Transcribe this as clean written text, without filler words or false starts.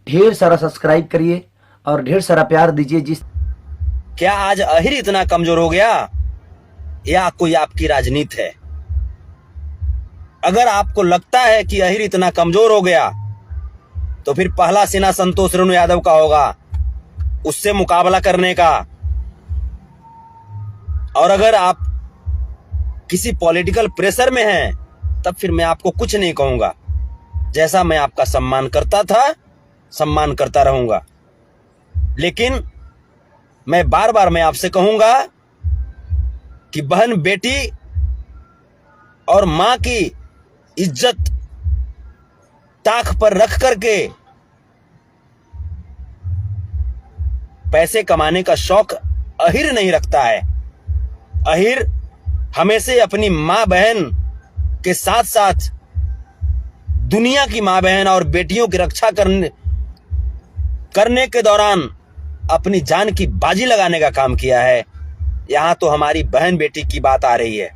ढेर सारा सब्सक्राइब करिए और ढेर सारा प्यार दीजिए। जिस क्या आज अहिर इतना कमजोर हो गया या कोई आपकी राजनीति है? अगर आपको लगता है कि अहिर इतना कमजोर हो गया तो फिर पहला सीना संतोष रेणु यादव का होगा, उससे मुकाबला करने का। और अगर आप किसी पॉलिटिकल प्रेशर में हैं तब फिर मैं आपको कुछ नहीं कहूंगा। जैसा मैं आपका सम्मान करता था, सम्मान करता रहूंगा। लेकिन मैं बार बार मैं आपसे कहूंगा कि बहन बेटी और मां की इज्जत ताक पर रख करके पैसे कमाने का शौक अहिर नहीं रखता है। अहिर हमेशा अपनी मां बहन के साथ साथ दुनिया की मां बहन और बेटियों की रक्षा करने के दौरान अपनी जान की बाजी लगाने का काम किया है। यहां तो हमारी बहन बेटी की बात आ रही है।